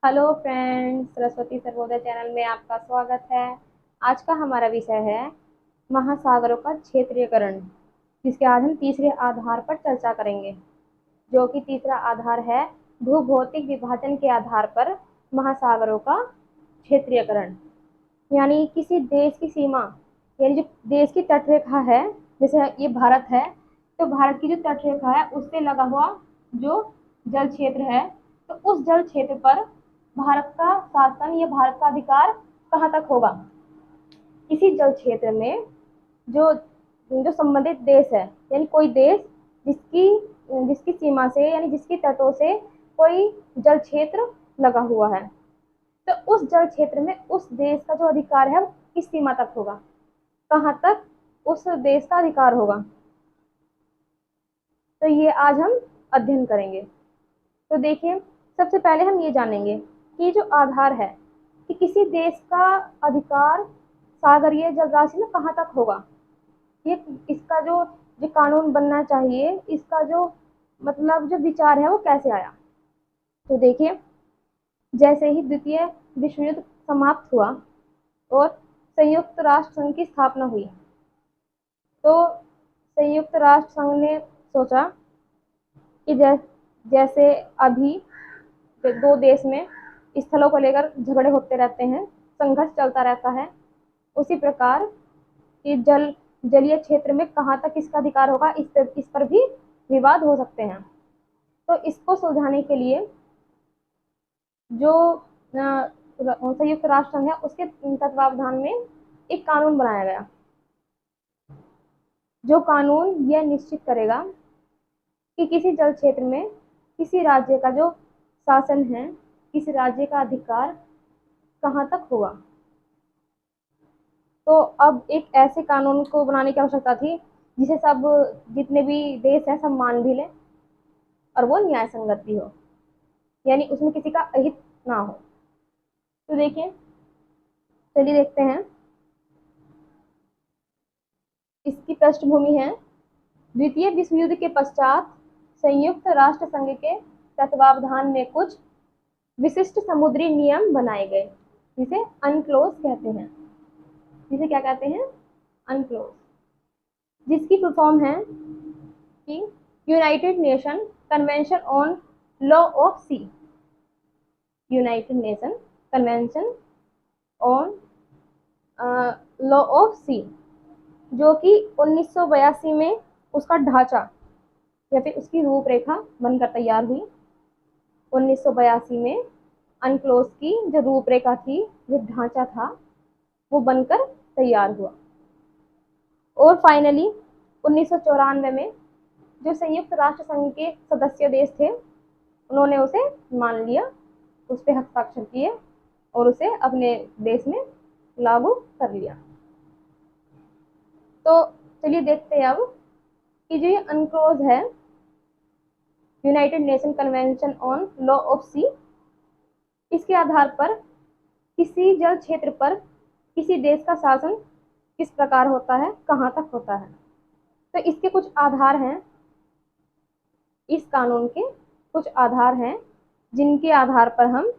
Hello friends, Saraswati Sarvodaya channel में आपका स्वागत है। आज का हमारा विषय है महासागरों का क्षेत्रीयकरण, जिसके आज हम तीसरे आधार पर चर्चा करेंगे, जो कि तीसरा आधार है भूभौतिक विभाजन के आधार पर महासागरों का क्षेत्रीयकरण। यानी किसी देश की सीमा, यानी जो देश की तटरेखा है, जैसे ये भारत है, तो भारत की जो तटरेखा है उससे लगा हुआ जो जल क्षेत्र है, तो उस जल क्षेत्र पर भारत का शासन या भारत का अधिकार कहाँ तक होगा। इसी जल क्षेत्र में जो जो संबंधित देश है, यानी कोई देश जिसकी जिसकी सीमा से यानी जिसकी तटों से कोई जल क्षेत्र लगा हुआ है, तो उस जल क्षेत्र में उस देश का जो अधिकार है वो किस सीमा तक होगा, कहाँ तक उस देश का अधिकार होगा। तो ये आज हम अध्ययन करेंगे। तो देखिए, सबसे पहले हम ये जानेंगे कि जो आधार है कि किसी देश का अधिकार सागरीय जलराशि में कहाँ तक होगा, ये इसका जो जो कानून बनना चाहिए, इसका जो मतलब जो विचार है वो कैसे आया। तो देखिए, जैसे ही द्वितीय विश्व युद्ध समाप्त हुआ और संयुक्त राष्ट्र संघ की स्थापना हुई, तो संयुक्त राष्ट्र संघ ने सोचा कि जैसे अभी दो देश में स्थलों को लेकर झगड़े होते रहते हैं, संघर्ष चलता रहता है, उसी प्रकार कि जलीय क्षेत्र में कहाँ तक किसका अधिकार होगा, इस पर भी विवाद हो सकते हैं। तो इसको सुलझाने के लिए जो संयुक्त राष्ट्र संघ है उसके तत्वावधान में एक कानून बनाया गया, जो कानून यह निश्चित करेगा कि किसी जल क्षेत्र में किसी राज्य का जो शासन है, किसी राज्य का अधिकार कहाँ तक होगा। तो अब एक ऐसे कानून को बनाने की आवश्यकता थी जिसे सब जितने भी देश हैं सब मान भी लें और वो न्याय संगत भी हो, यानी उसमें किसी का अहित ना हो। तो देखिए, चलिए देखते हैं। इसकी पृष्ठभूमि है द्वितीय विश्व युद्ध के पश्चात संयुक्त राष्ट्र संघ के तत्वावधान में कुछ विशिष्ट समुद्री नियम बनाए गए, जिसे अनक्लोज कहते हैं। जिसे क्या कहते हैं? अनक्लोज। जिसकी फुल फॉर्म है कि United Nation Convention on Law of Sea. United Nation Convention on Law of Sea, जो कि 1982 में उसका ढांचा या फिर उसकी रूपरेखा बनकर तैयार हुई। 1982 में अनक्लोज की जो रूपरेखा थी, जो ढांचा था, वो बनकर तैयार हुआ। और फाइनली 1994 में जो संयुक्त राष्ट्र संघ के सदस्य देश थे, उन्होंने उसे मान लिया, उस पर हस्ताक्षर किए और उसे अपने देश में लागू कर लिया। तो चलिए देखते हैं अब कि जो ये अनक्लोज है, United Nation Convention on Law of Sea, इसके आधार पर किसी जल क्षेत्र पर किसी देश का शासन किस प्रकार होता है, कहाँ तक होता है। तो इसके कुछ आधार हैं, इस कानून के कुछ आधार हैं, जिनके आधार पर हम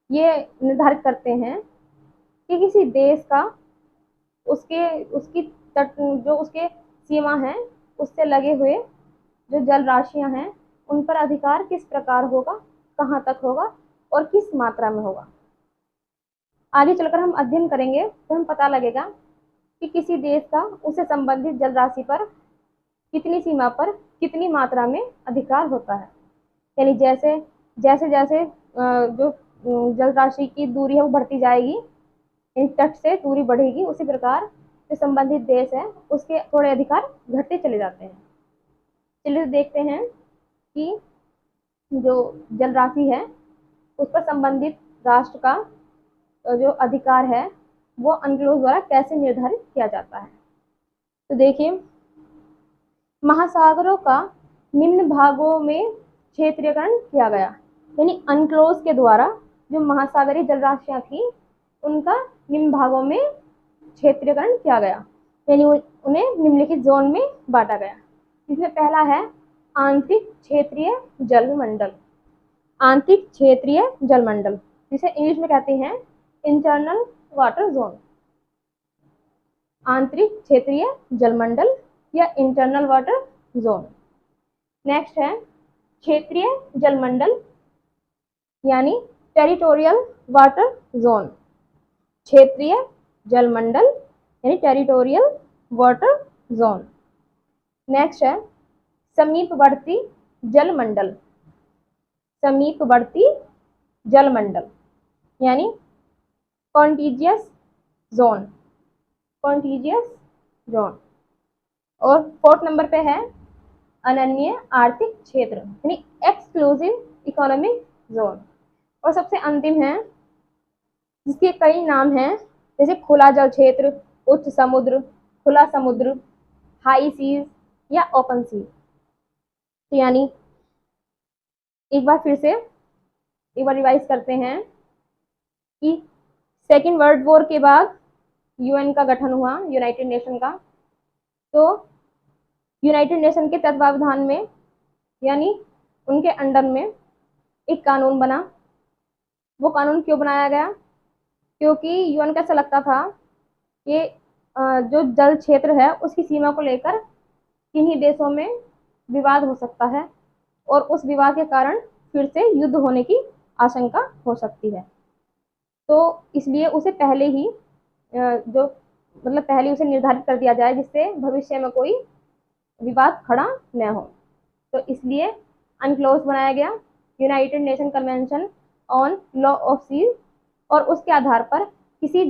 ये निर्धारित करते हैं कि किसी देश का उसके उसकी तट जो उसके सीमा है उससे लगे हुए जो जल राशियां हैं उन पर अधिकार किस प्रकार होगा, कहाँ तक होगा और किस मात्रा में होगा। आगे चलकर हम अध्ययन करेंगे तो हम पता लगेगा कि किसी देश का उससे संबंधित जल राशि पर कितनी सीमा पर कितनी मात्रा में अधिकार होता है। यानी जैसे जैसे जैसे जो जल राशि की दूरी है वो बढ़ती जाएगी, इन तट से दूरी बढ़ेगी, उसी प्रकार जो संबंधित देश है उसके थोड़े अधिकार घटते चले जाते हैं। चलिए देखते हैं कि जो जल राशि है उस पर संबंधित राष्ट्र का जो अधिकार है वो अनक्लोज द्वारा कैसे निर्धारित किया जाता है। तो देखिए, महासागरों का निम्न भागों में क्षेत्रीयकरण किया गया, यानी अनक्लोज के द्वारा जो महासागरीय जलराशियां थी उनका निम्न भागों में क्षेत्रीयकरण किया गया, यानी उन्हें निम्नलिखित जोन में बांटा गया। इसमें पहला है आंतरिक क्षेत्रीय जलमंडल। आंतरिक क्षेत्रीय जलमंडल जिसे इंग्लिश में कहते हैं इंटरनल वाटर जोन, आंतरिक क्षेत्रीय जलमंडल या इंटरनल वाटर जोन। नेक्स्ट है क्षेत्रीय जलमंडल यानी टेरिटोरियल वाटर जोन, क्षेत्रीय जलमंडल यानी टेरिटोरियल वाटर जोन। नेक्स्ट है समीपवर्ती जलमंडल, समीपवर्ती जलमंडल यानी कॉन्टिजियस जोन, कॉन्टिजियस जोन। और 4th नंबर पे है अनन्य आर्थिक क्षेत्र यानी एक्सक्लूसिव इकोनॉमिक जोन। और सबसे अंतिम है जिसके कई नाम हैं, जैसे खुला जल क्षेत्र, उच्च समुद्र, खुला समुद्र, हाई सीज या ओपन सी। तो यानी एक बार फिर से एक बार रिवाइज करते हैं कि सेकेंड वर्ल्ड वॉर के बाद यूएन का गठन हुआ, यूनाइटेड नेशन का। तो यूनाइटेड नेशन के तत्वावधान में यानी उनके अंडर में एक कानून बना। वो कानून क्यों बनाया गया? क्योंकि यूएन को ऐसा लगता था कि जो जल क्षेत्र है उसकी सीमा को लेकर किन्हीं देशों में विवाद हो सकता है और उस विवाद के कारण फिर से युद्ध होने की आशंका हो सकती है। तो इसलिए उसे पहले ही पहले उसे निर्धारित कर दिया जाए जिससे भविष्य में कोई विवाद खड़ा न हो। तो इसलिए अनक्लोज बनाया गया United Nation Convention on Law of Sea, और उसके आधार पर किसी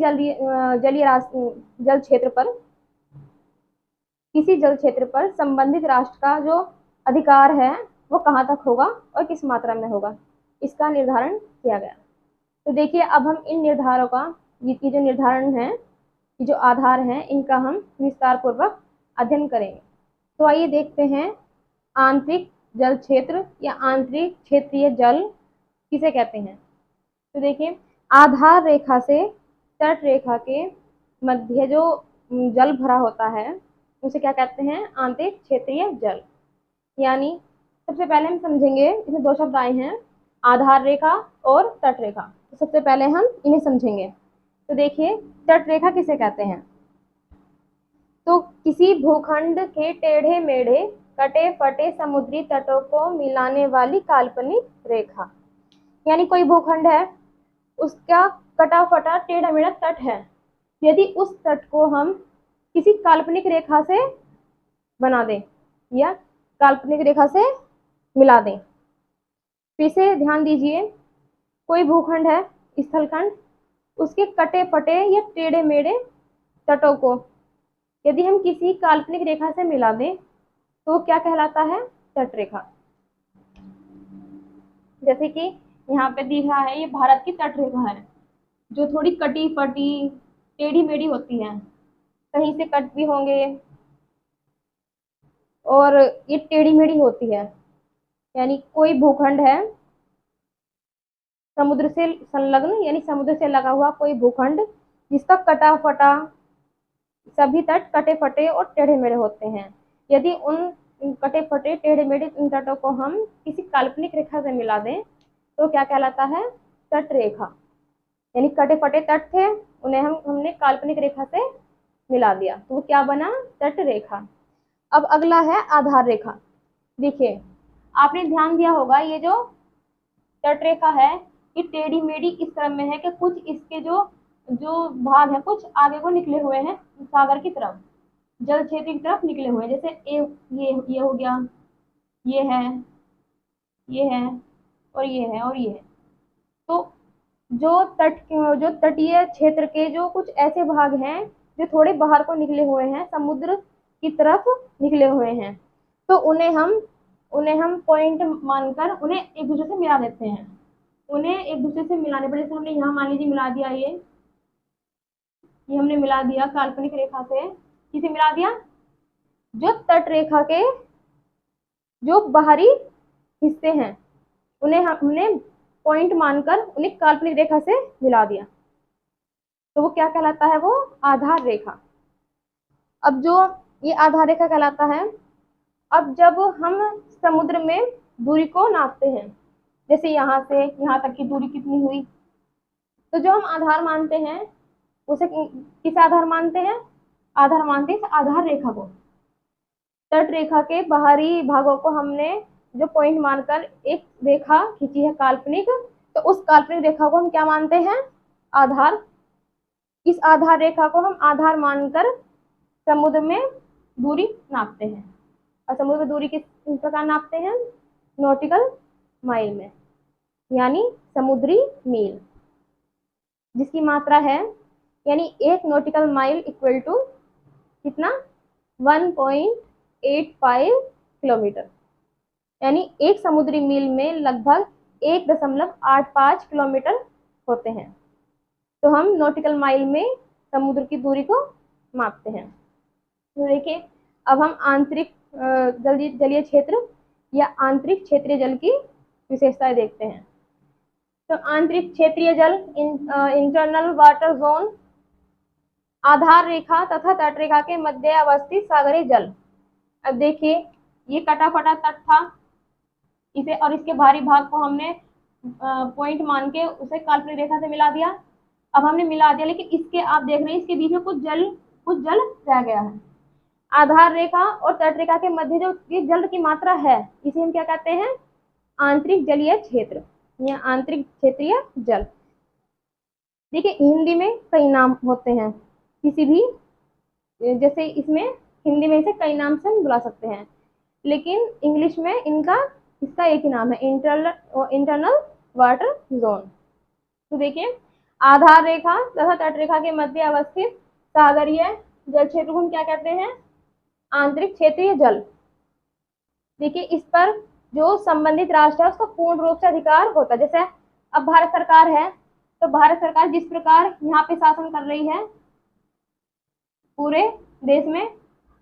जल क्षेत्र पर संबंधित राष्ट्र का जो अधिकार है वो कहाँ तक होगा और किस मात्रा में होगा, इसका निर्धारण किया गया। तो देखिए अब हम इन निर्धारों का, ये जो निर्धारण है, ये जो आधार हैं, इनका हम विस्तार पूर्वक अध्ययन करेंगे। तो आइए देखते हैं आंतरिक जल क्षेत्र या आंतरिक क्षेत्रीय जल किसे कहते हैं। तो देखिए आधार रेखा से तट रेखा के मध्य जो जल भरा होता है उसे क्या कहते हैं? आंतरिक क्षेत्रीय जल। यानी सबसे पहले हम समझेंगे, इसमें 2 शब्द आए हैं, आधार रेखा और तट रेखा। तो सबसे पहले हम इन्हें समझेंगे। तो देखिए तट रेखा किसे कहते हैं? तो किसी भूखंड के टेढ़े मेढ़े कटे फटे समुद्री तटों को मिलाने वाली काल्पनिक रेखा। यानी कोई भूखंड है, उसका कटा फटा टेढ़ा मेढ़ा तट है, यदि उस तट को हम किसी काल्पनिक रेखा से बना दें या काल्पनिक रेखा से मिला दें। फिर से ध्यान दीजिए, कोई भूखंड है, स्थलखंड, उसके कटे फटे या टेढ़े मेढ़े तटों को यदि हम किसी काल्पनिक रेखा से मिला दें तो क्या कहलाता है? तट रेखा। जैसे कि यहाँ पे दिख रहा है, ये भारत की तट रेखा है जो थोड़ी कटी फटी टेढ़ी मेढ़ी होती है, कहीं से कट भी होंगे और ये टेढ़ी मेढ़ी होती है। यानी कोई भूखंड है समुद्र से संलग्न, यानी समुद्र से लगा हुआ कोई भूखंड जिसका कटा फटा, सभी तट कटे फटे और टेढ़े मेढ़े होते हैं, यदि उन कटे फटे टेढ़े मेढ़े इन तटों को हम किसी काल्पनिक रेखा से मिला दें तो क्या कहलाता है? तट रेखा। यानी कटे फटे तट थे, उन्हें हमने काल्पनिक रेखा से मिला दिया तो वो क्या बना? तट रेखा। अब अगला है आधार रेखा। देखिए आपने ध्यान दिया होगा, ये जो तट रेखा है ये टेढ़ी मेढ़ी इस क्रम में है कि कुछ इसके जो भाग है कुछ आगे को निकले हुए हैं सागर की तरफ, जल क्षेत्र की तरफ निकले हुए हैं। जैसे ये हो गया, ये है, ये है और ये है और ये है। तो जो तटीय क्षेत्र के जो कुछ ऐसे भाग हैं जो थोड़े बाहर को निकले हुए हैं, समुद्र की तरफ निकले हुए हैं, तो उन्हें हम पॉइंट मानकर उन्हें एक दूसरे से मिला देते हैं। उन्हें एक दूसरे से मिलाने पर, जैसे हमने यहाँ मान लीजिए मिला दिया, ये हमने मिला दिया काल्पनिक रेखा से, किसे मिला दिया? जो तट रेखा के जो बाहरी हिस्से हैं उन्हें हमने पॉइंट मानकर उन्हें काल्पनिक रेखा से मिला दिया, तो वो क्या कहलाता है? वो आधार रेखा। अब जो ये आधार रेखा कहलाता है, अब जब हम समुद्र में दूरी को नापते हैं, जैसे यहाँ से यहाँ तक की दूरी कितनी हुई, तो जो हम आधार मानते हैं उसे किस आधार मानते हैं? आधार मानते हैं इस आधार रेखा को। तट रेखा के बाहरी भागों को हमने जो पॉइंट मानकर एक रेखा खींची है काल्पनिक, तो उस काल्पनिक रेखा को हम क्या मानते हैं? आधार। इस आधार रेखा को हम आधार मानकर समुद्र में दूरी नापते हैं। और समुद्र में दूरी किस प्रकार नापते हैं? नॉटिकल माइल में, यानी समुद्री मील, जिसकी मात्रा है, यानी 1 नॉटिकल माइल इक्वल टू कितना? 1.85 किलोमीटर, यानी एक समुद्री मील में लगभग 1.85 किलोमीटर होते हैं। तो हम नॉटिकल माइल में समुद्र की दूरी को मापते हैं। तो देखिए, अब हम आंतरिक जलीय क्षेत्र या आंतरिक क्षेत्रीय जल की विशेषताएं देखते हैं। तो आंतरिक क्षेत्रीय जल, इंटरनल वाटर जोन, आधार रेखा तथा तट रेखा के मध्य अवस्थित सागरीय जल। अब देखिए, ये कटा फटा तट था, इसे और इसके बाहरी भाग को हमने पॉइंट मान के उसे काल्पनिक रेखा से मिला दिया। अब हमने मिला दिया, लेकिन इसके आप देख रहे हैं इसके बीच में कुछ जल रह गया है। आधार रेखा और तट रेखा के मध्य जो ये जल की मात्रा है, इसे हम क्या कहते हैं? आंतरिक जलीय क्षेत्र या आंतरिक क्षेत्रीय जल। देखिए, हिंदी में कई नाम होते हैं किसी भी, जैसे इसमें हिंदी में इसे कई नाम से हम बुला सकते हैं, लेकिन इंग्लिश में इसका एक ही नाम है, इंटरनल वाटर जोन। तो देखिए, आधार रेखा तथा तट रेखा के मध्य अवस्थित सागरीय जल क्षेत्र को हम क्या कहते हैं? आंतरिक क्षेत्रीय जल। देखिए, इस पर जो संबंधित राष्ट्र है उसका पूर्ण रूप से अधिकार होता है। जैसे अब भारत सरकार है, तो भारत सरकार जिस प्रकार यहाँ पे शासन कर रही है, पूरे देश में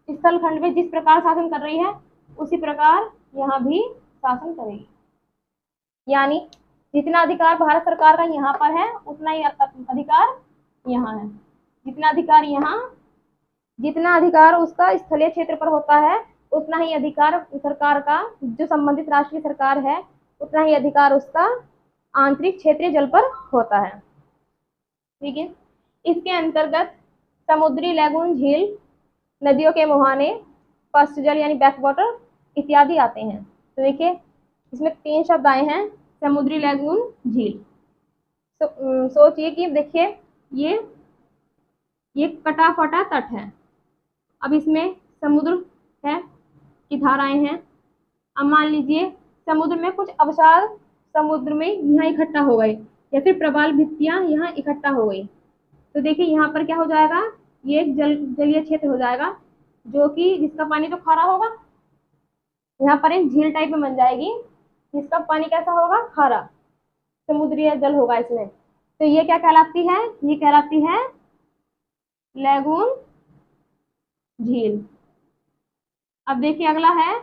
स्थल खंड में जिस प्रकार शासन कर रही है, उसी प्रकार यहाँ भी शासन करेगी। यानी जितना अधिकार भारत सरकार का यहाँ पर है, उतना ही अधिकार यहाँ है। जितना अधिकार उसका स्थलीय क्षेत्र पर होता है, उतना ही अधिकार सरकार का, जो संबंधित राष्ट्रीय सरकार है, उतना ही अधिकार उसका आंतरिक क्षेत्रीय जल पर होता है। ठीक है। इसके अंतर्गत समुद्री लैगून, झील, नदियों के मुहाने, पश्च जल यानी बैक वाटर इत्यादि आते हैं। तो देखिए, इसमें 3 शब्द आए हैं, समुद्री लैगून, झील। सोचिए कि देखिए, ये कटा फटा तट है, अब इसमें समुद्र है की धाराएं हैं। अब मान लीजिए समुद्र में कुछ अवसाद समुद्र में यहाँ इकट्ठा हो गए, या फिर प्रवाल भित्तियां यहाँ इकट्ठा हो गई। तो देखिए, यहाँ पर क्या हो जाएगा? ये एक जलीय क्षेत्र हो जाएगा, जो कि जिसका पानी तो खारा होगा। यहाँ पर एक झील टाइप में बन जाएगी, जिसका पानी कैसा होगा? खारा, समुद्रीय जल होगा इसमें। तो ये क्या कहलाती है? ये कहलाती है लैगून, झील। अब देखिए, अगला है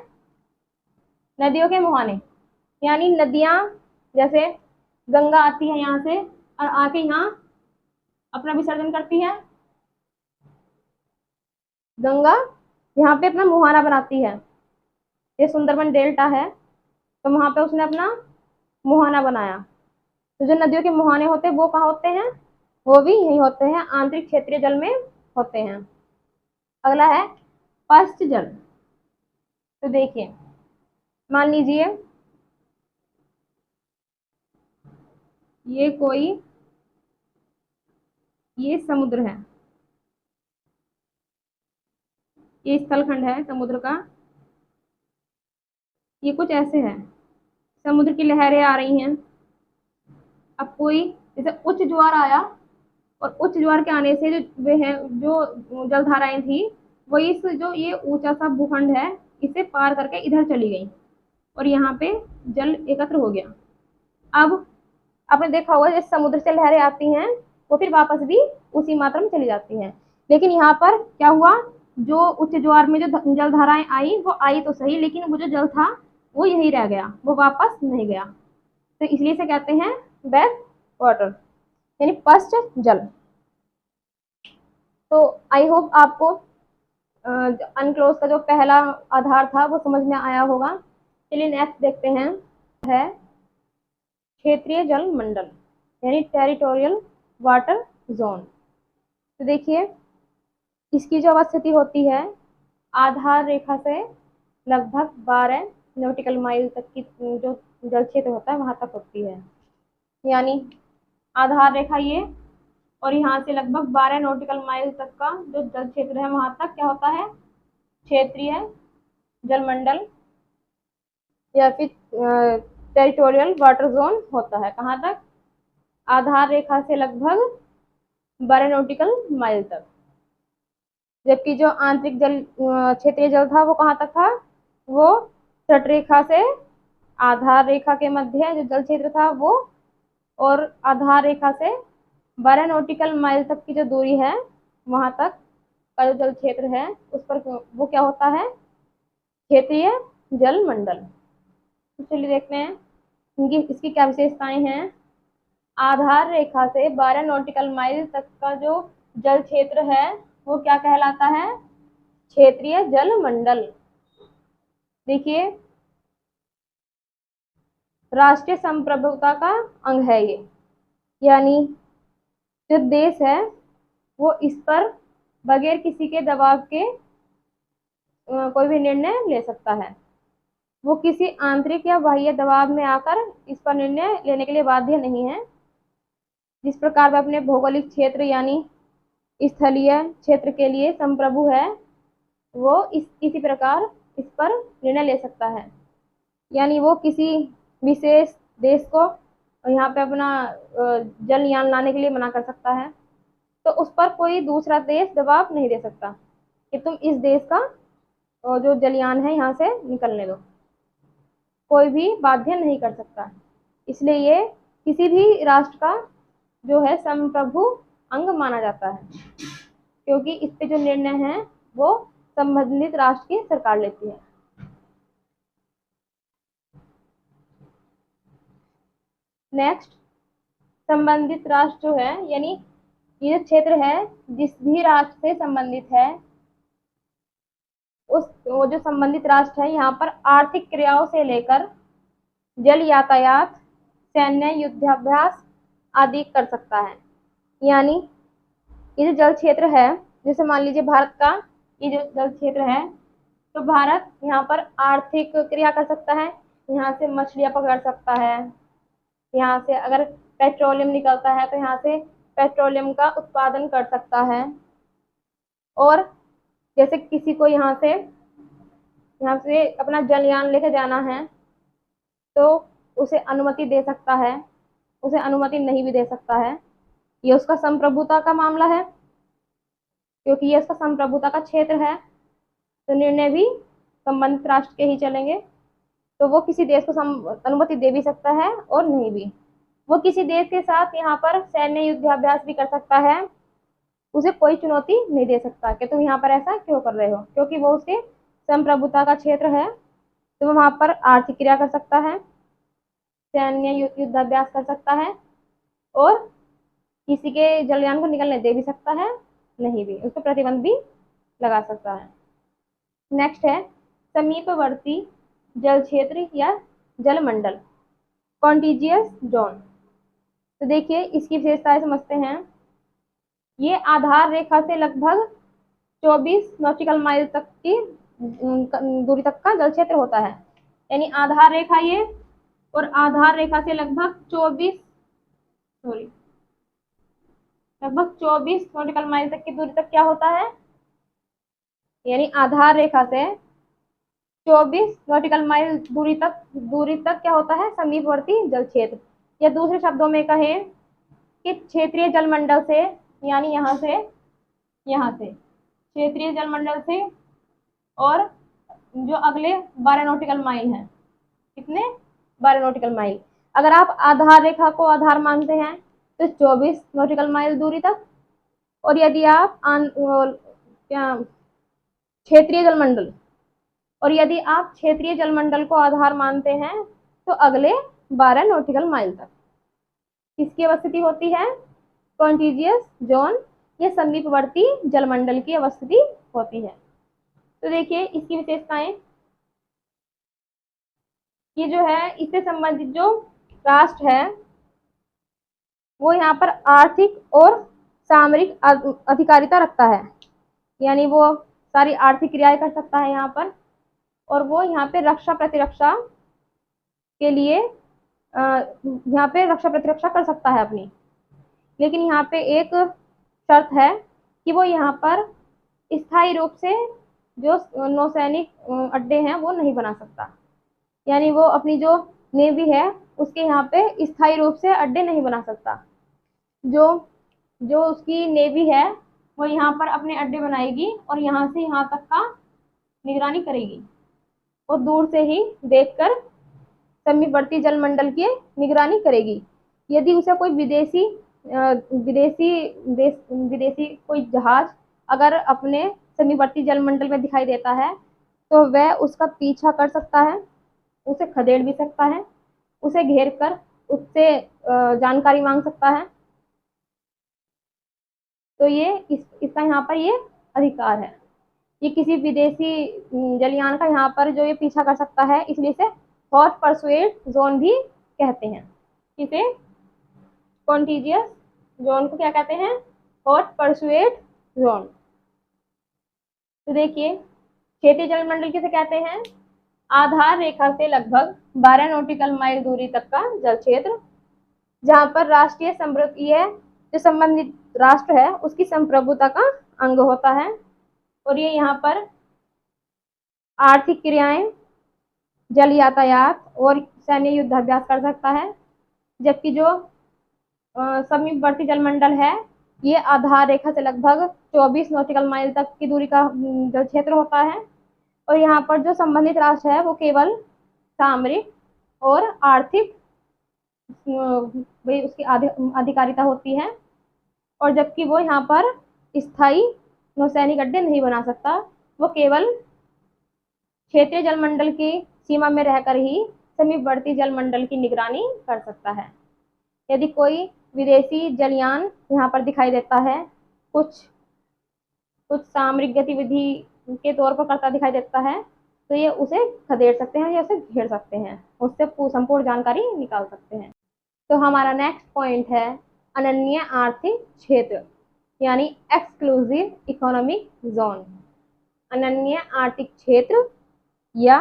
नदियों के मुहाने, यानी नदियां, जैसे गंगा आती है यहाँ से और आके यहाँ अपना विसर्जन करती है। गंगा यहाँ पे अपना मुहाना बनाती है। ये सुंदरबन डेल्टा है, तो वहां पे उसने अपना मुहाना बनाया। तो जो नदियों के मुहाने होते हैं वो कहाँ होते हैं? वो भी यही होते हैं, आंतरिक क्षेत्रीय जल में होते हैं। अगला है पश्च जल। तो देखिए, मान लीजिए ये समुद्र है, ये स्थलखंड है समुद्र का, ये कुछ ऐसे है, समुद्र की लहरें आ रही हैं। अब कोई जैसे उच्च ज्वार आया, और उच्च ज्वार के आने से जो जलधाराएं थी, वो इस जो ये ऊंचा सा भूखंड है, इसे पार करके इधर चली गई और यहाँ पे जल एकत्र हो गया। अब आपने देखा होगा, जैसे समुद्र से लहरें आती हैं, वो फिर वापस भी उसी मात्रा में चली जाती हैं। लेकिन यहाँ पर क्या हुआ? जो उच्च ज्वार में जो जलधाराएं आई, वो आई तो सही, लेकिन वो जो जल था वो यही रह गया, वो वापस नहीं गया। तो इसलिए से कहते हैं बैक वाटर, यानी पश्च जल। तो आई होप आपको अनक्लोज का जो पहला आधार था वो समझ में आया होगा। चलिए नेक्स्ट देखते हैं, है क्षेत्रीय जल मंडल, यानी टेरिटोरियल वाटर जोन। तो देखिए इसकी जो अवस्थिति होती है आधार रेखा से लगभग 12 नॉटिकल माइल तक की जो जल क्षेत्र होता है वहां तक होती है। यानी आधार रेखा ये और यहाँ से लगभग 12 नॉटिकल माइल तक का जो जल क्षेत्र है वहां तक क्या होता है, क्षेत्रीय जलमंडल या फिर टेरिटोरियल वाटर जोन होता है। कहाँ तक, आधार रेखा से लगभग 12 नॉटिकल माइल तक। जबकि जो आंतरिक जल क्षेत्रीय जल था वो कहाँ तक था, वो तटरेखा से आधार रेखा के मध्य जो जल क्षेत्र था वो, और आधार रेखा से 12 नॉटिकल माइल तक की जो दूरी है वहां तक का जो जल क्षेत्र है उस पर वो क्या होता है, क्षेत्रीय जल मंडल। तो चलिए देखते हैं इनकी इसकी क्या विशेषताएं हैं। आधार रेखा से 12 नॉटिकल माइल तक का जो जल क्षेत्र है वो क्या कहलाता है, क्षेत्रीय जल मंडल। देखिए राष्ट्रीय संप्रभुता का अंग है ये, यानी जो देश है वो इस पर बगैर किसी के दबाव के कोई भी निर्णय ले सकता है। वो किसी आंतरिक या बाह्य दबाव में आकर इस पर निर्णय लेने के लिए बाध्य नहीं है। जिस प्रकार वह अपने भौगोलिक क्षेत्र यानी स्थलीय क्षेत्र के लिए संप्रभु है, वो इसी प्रकार इस पर निर्णय ले सकता है। यानी वो किसी विशेष देश को यहाँ पे अपना जलयान लाने के लिए मना कर सकता है, तो उस पर कोई दूसरा देश दबाव नहीं दे सकता कि तुम इस देश का जो जलयान है यहाँ से निकलने दो, कोई भी बाध्य नहीं कर सकता। इसलिए ये किसी भी राष्ट्र का जो है संप्रभु अंग माना जाता है, क्योंकि इस पे जो निर्णय है वो संबंधित राष्ट्र की सरकार लेती है। नेक्स्ट, संबंधित राष्ट्र जो है यानी ये क्षेत्र है जिस भी राष्ट्र से संबंधित है उस वो जो संबंधित राष्ट्र है यहाँ पर आर्थिक क्रियाओं से लेकर जल यातायात, सैन्य युद्धाभ्यास आदि कर सकता है। यानी ये जो जल क्षेत्र है, जैसे मान लीजिए भारत का ये जो जल क्षेत्र है, तो भारत यहाँ पर आर्थिक क्रिया कर सकता है, यहाँ से मछलियां पकड़ सकता है, यहाँ से अगर पेट्रोलियम निकलता है तो यहाँ से पेट्रोलियम का उत्पादन कर सकता है। और जैसे किसी को यहाँ से अपना जलयान लेकर जाना है तो उसे अनुमति दे सकता है, उसे अनुमति नहीं भी दे सकता है। ये उसका संप्रभुता का मामला है, क्योंकि ये उसका संप्रभुता का क्षेत्र है, तो निर्णय भी संबंधित राष्ट्र के ही चलेंगे। तो वो किसी देश को अनुमति दे भी सकता है और नहीं भी। वो किसी देश के साथ यहाँ पर सैन्य युद्धाभ्यास भी कर सकता है, उसे कोई चुनौती नहीं दे सकता कि तुम यहाँ पर ऐसा क्यों कर रहे हो, क्योंकि वो उसके संप्रभुता का क्षेत्र है। तो वो वहां पर आर्थिक क्रिया कर सकता है, सैन्य युद्धाभ्यास कर सकता है, और किसी के जलयान को निकलने दे भी सकता है, नहीं भी, उस पर प्रतिबंध भी लगा सकता है। नेक्स्ट है समीपवर्ती जल क्षेत्र या जलमंडल, कॉन्टिजियस जोन। तो देखिए इसकी विशेषताएं समझते हैं। ये आधार रेखा से लगभग 24 नॉटिकल माइल तक की दूरी तक का जल क्षेत्र होता है। यानी आधार रेखा ये और आधार रेखा से लगभग 24 नॉटिकल माइल तक की दूरी तक क्या होता है, यानी आधार रेखा से 24 नॉटिकल माइल दूरी तक क्या होता है, समीपवर्ती जल क्षेत्र। या दूसरे शब्दों में कहें कि क्षेत्रीय जलमंडल से, यानी यहाँ से क्षेत्रीय जलमंडल से और जो अगले 12 नॉटिकल माइल हैं, कितने, 12 नॉटिकल माइल। अगर आप आधार रेखा को आधार मानते हैं तो 24 नॉटिकल माइल दूरी तक, और यदि आप क्षेत्रीय जलमंडल, और यदि आप क्षेत्रीय जलमंडल को आधार मानते हैं तो अगले 12 नॉटिकल माइल तक किसकी अवस्थिति होती है, कॉन्टिजियस जोन या समीपवर्ती जलमंडल की अवस्थिति होती है। तो देखिए इसकी विशेषताएं, ये जो है इससे संबंधित जो राष्ट्र है वो यहाँ पर आर्थिक और सामरिक अधिकारिता रखता है, यानी वो सारी आर्थिक क्रियाएं कर सकता है यहाँ पर, और वो यहाँ पे रक्षा प्रतिरक्षा के लिए यहाँ पे रक्षा प्रतिरक्षा कर सकता है अपनी। लेकिन यहाँ पे एक शर्त है कि वो यहाँ पर स्थायी रूप से जो नौसैनिक अड्डे हैं वो नहीं बना सकता, यानी वो अपनी जो नेवी है उसके यहाँ पे स्थायी रूप से अड्डे नहीं बना सकता। जो जो उसकी नेवी है वो यहाँ पर अपने अड्डे बनाएगी और यहाँ से यहाँ तक का निगरानी करेगी, वो दूर से ही देखकर समीपवर्ती जलमंडल की निगरानी करेगी। यदि उसे कोई विदेशी कोई जहाज अगर अपने समीपवर्ती जलमंडल में दिखाई देता है तो वह उसका पीछा कर सकता है, उसे खदेड़ भी सकता है, उसे घेर कर उससे जानकारी मांग सकता है। तो ये इसका यहाँ पर ये अधिकार है। ये किसी विदेशी जलयान का यहाँ पर जो ये पीछा कर सकता है, इसलिए इसे हॉट परसुएट जोन भी कहते हैं। किसे? कॉन्टीजियस जोन को क्या कहते हैं? Hot pursuit zone. तो देखिए क्षेत्रीय जलमंडल किसे कहते हैं? आधार रेखा से लगभग 12 नॉटिकल माइल दूरी तक का जल क्षेत्र, जहां पर राष्ट्रीय संप्रभुता जो संबंधित राष्ट्र है उसकी संप्रभुता का अंग होता है, और ये यहाँ पर आर्थिक क्रियाएं, जल यातायात और सैन्य युद्धाभ्यास कर सकता है। जबकि जो समीपवर्ती जलमंडल है ये आधार रेखा से लगभग 24 नॉटिकल माइल तक की दूरी का जल क्षेत्र होता है, और यहाँ पर जो संबंधित राष्ट्र है वो केवल सामरिक और आर्थिक उसकी अधिकारिता होती है, और जबकि वो यहाँ पर स्थायी नौसैनिक अड्डे नहीं बना सकता, वो केवल क्षेत्रीय जलमंडल की सीमा में रहकर ही समीपवर्ती जलमंडल की निगरानी कर सकता है। यदि कोई विदेशी जलयान यहाँ पर दिखाई देता है, कुछ सामरिक गतिविधि के तौर पर करता दिखाई देता है, तो ये उसे खदेड़ सकते हैं या उसे घेर सकते हैं, उससे संपूर्ण जानकारी निकाल सकते हैं। तो हमारा नेक्स्ट पॉइंट है अनन्य आर्थिक क्षेत्र, यानी एक्सक्लूसिव इकोनॉमिक जोन। अनन्य आर्थिक क्षेत्र या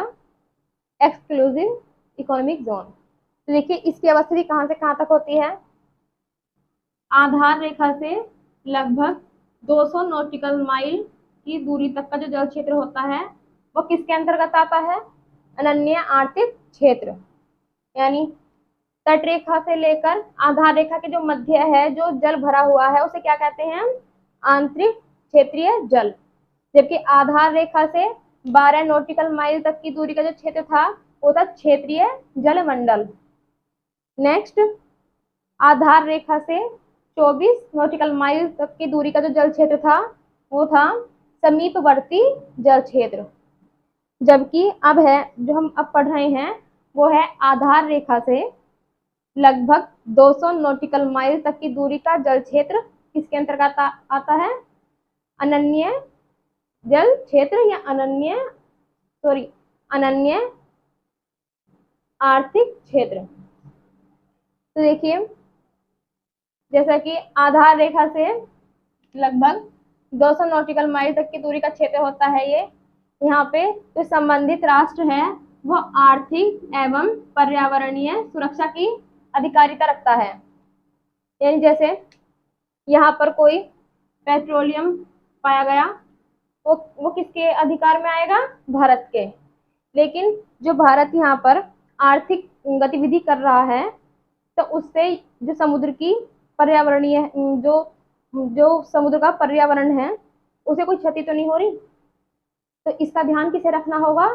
एक्सक्लूसिव इकोनॉमिक जोन। तो देखिए इसकी अवस्थिति कहाँ से कहाँ तक होती है? आधार रेखा से लगभग 200 नॉटिकल माइल की दूरी तक का जो जल क्षेत्र होता है वो किसके अंतर्गत आता है? अनन्य आर्थिक क्षेत्र। यानी तट रेखा से लेकर आधार रेखा के जो मध्य है, जो जल भरा हुआ है, उसे क्या कहते हैं? आंतरिक क्षेत्रीय जल। जबकि आधार रेखा से 12 नॉटिकल माइल तक की दूरी का जो क्षेत्र था वो था क्षेत्रीय जलमंडल। नेक्स्ट, आधार रेखा से 24 नॉटिकल माइल तक की दूरी का जो जल क्षेत्र था वो था समीपवर्ती जल क्षेत्र। जबकि अब है जो हम अब पढ़ रहे हैं वो है आधार रेखा से लगभग 200 नॉटिकल माइल तक की दूरी का जल क्षेत्र किसके अंतर्गत आता है? अनन्य जल क्षेत्र या अनन्य आर्थिक क्षेत्र। तो देखिए जैसा कि आधार रेखा से लगभग 200 नॉटिकल माइल तक की दूरी का क्षेत्र होता है, ये यहाँ पे जो संबंधित राष्ट्र है वो आर्थिक एवं पर्यावरणीय सुरक्षा की अधिकारिता रखता है। यानी जैसे यहाँ पर कोई पेट्रोलियम पाया गया वो किसके अधिकार में आएगा? भारत के। लेकिन जो भारत यहाँ पर आर्थिक गतिविधि कर रहा है तो उससे जो समुद्र की पर्यावरणीय जो समुद्र का पर्यावरण है उसे कोई क्षति तो नहीं हो रही। तो इसका ध्यान किसे रखना होगा?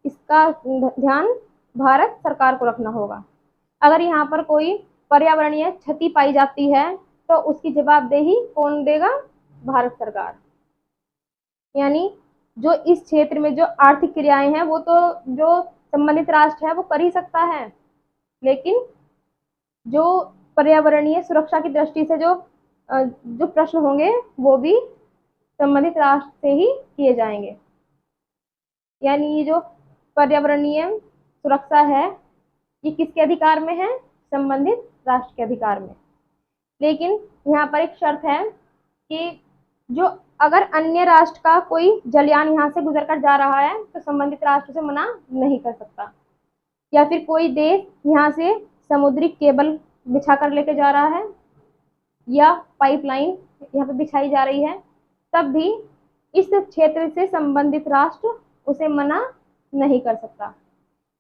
इसका ध्यान भारत सरकार को रखना होगा। अगर यहाँ पर कोई पर्यावरणीय क्षति पाई जाती है तो उसकी जवाबदेही कौन देगा? भारत सरकार। यानी जो इस क्षेत्र में जो आर्थिक क्रियाएं हैं वो तो जो संबंधित राष्ट्र है वो कर ही सकता है, लेकिन जो पर्यावरणीय सुरक्षा की दृष्टि से जो प्रश्न होंगे वो भी संबंधित राष्ट्र से ही किए जाएंगे। यानी ये जो पर्यावरणीय सुरक्षा है ये किसके अधिकार में है? संबंधित राष्ट्र के अधिकार में। लेकिन यहाँ पर एक शर्त है कि जो अगर अन्य राष्ट्र का कोई जलयान यहाँ से गुजर कर जा रहा है तो संबंधित राष्ट्र से मना नहीं कर सकता, या फिर कोई देश यहाँ से समुद्री केबल बिछा कर लेके जा रहा है या पाइपलाइन यहाँ पे बिछाई जा रही है, तब भी इस क्षेत्र से संबंधित राष्ट्र उसे मना नहीं कर सकता।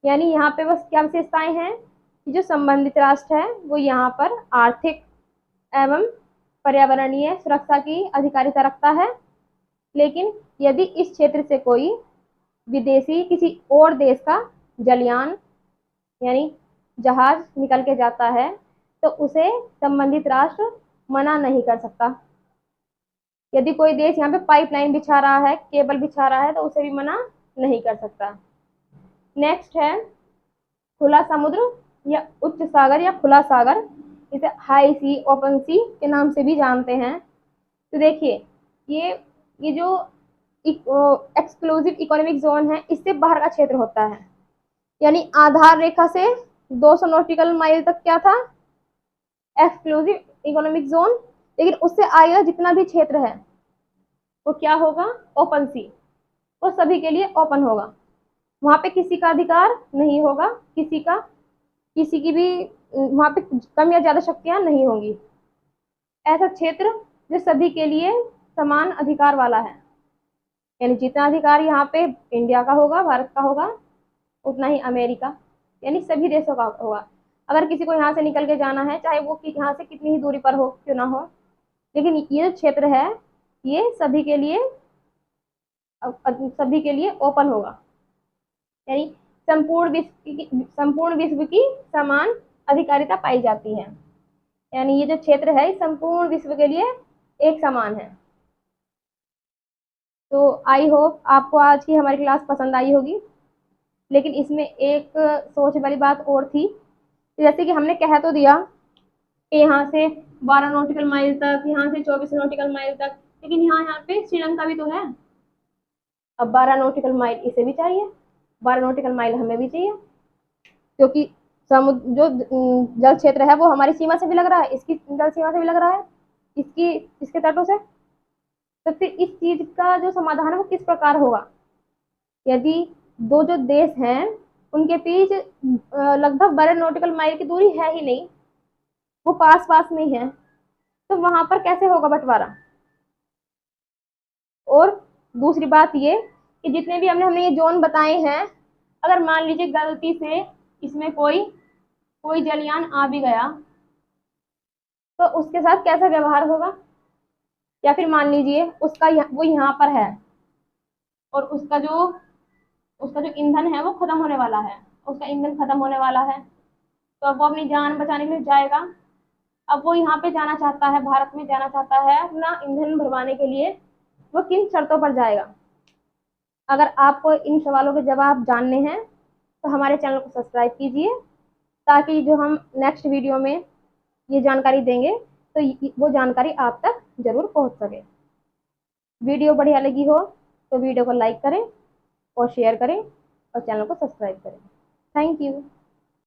यानी यहाँ पे बस क्या विशेषताएं हैं कि जो संबंधित राष्ट्र है वो यहाँ पर आर्थिक एवं पर्यावरणीय सुरक्षा की अधिकारिता रखता है, लेकिन यदि इस क्षेत्र से कोई विदेशी किसी और देश का जलयान यानी जहाज निकल के जाता है तो उसे संबंधित राष्ट्र मना नहीं कर सकता। यदि कोई देश यहाँ पे पाइपलाइन बिछा रहा है, केबल बिछा रहा है, तो उसे भी मना नहीं कर सकता। नेक्स्ट है खुला समुद्र या उच्च सागर या खुला सागर, इसे हाई सी, ओपन सी के नाम से भी जानते हैं। तो देखिए ये जो एक्सक्लूसिव इकोनॉमिक जोन है, इससे बाहर का क्षेत्र होता है। यानी आधार रेखा से 200 नॉटिकल माइल तक क्या था, एक्सक्लूसिव इकोनॉमिक जोन, लेकिन उससे आगे जितना भी क्षेत्र है वो क्या होगा, ओपन सी, वो सभी के लिए ओपन होगा। वहां पे किसी का अधिकार नहीं होगा, किसी की भी वहां पे कम या ज्यादा शक्तियां नहीं होंगी। ऐसा क्षेत्र जो सभी के लिए समान अधिकार वाला है, यानी जितना अधिकार यहाँ पे इंडिया का होगा, भारत का होगा, उतना ही अमेरिका यानी सभी देशों का होगा। अगर किसी को यहाँ से निकल के जाना है, चाहे वो यहाँ से कितनी ही दूरी पर हो क्यों ना हो, लेकिन ये जो क्षेत्र है ये सभी के लिए ओपन होगा। यानी संपूर्ण विश्व की समान अधिकारिता पाई जाती है। यानी ये जो क्षेत्र है संपूर्ण विश्व के लिए एक समान है। तो आई होप आपको आज की हमारी क्लास पसंद आई होगी, लेकिन इसमें एक सोच वाली बात और थी, जैसे कि हमने कह तो दिया कि यहाँ से 12 नॉटिकल माइल तक, यहाँ से 24 नॉटिकल माइल तक, लेकिन यहाँ पे श्रीलंका भी तो है। अब 12 नॉटिकल माइल इसे भी चाहिए, 12 नॉटिकल माइल हमें भी चाहिए, क्योंकि समुद्र जो जल क्षेत्र है वो हमारी सीमा से भी लग रहा है, इसकी जल सीमा से भी लग रहा है, इसके तटों से। तो फिर इस चीज का जो समाधान है वो किस प्रकार होगा, यदि दो जो देश हैं उनके बीच लगभग 12 नॉटिकल माइल की दूरी है ही नहीं, वो पास पास में ही है, तो वहां पर कैसे होगा बंटवारा। और दूसरी बात ये कि जितने भी हमने ये जोन बताए हैं, अगर मान लीजिए गलती से इसमें कोई जलयान आ भी गया तो उसके साथ कैसा व्यवहार होगा, या फिर मान लीजिए वो यहाँ पर है और उसका जो ईंधन है वो खत्म होने वाला है, उसका ईंधन खत्म होने वाला है, तो अब वो अपनी जान बचाने के लिए जाएगा। अब वो यहाँ पे जाना चाहता है, भारत में जाना चाहता है अपना ईंधन भरवाने के लिए, वो किन शर्तों पर जाएगा। अगर आपको इन सवालों के जवाब जानने हैं तो हमारे चैनल को सब्सक्राइब कीजिए, ताकि जो हम नेक्स्ट वीडियो में ये जानकारी देंगे तो वो जानकारी आप तक जरूर पहुंच सके। वीडियो बढ़िया लगी हो तो वीडियो को लाइक करें और शेयर करें और चैनल को सब्सक्राइब करें। Thank you.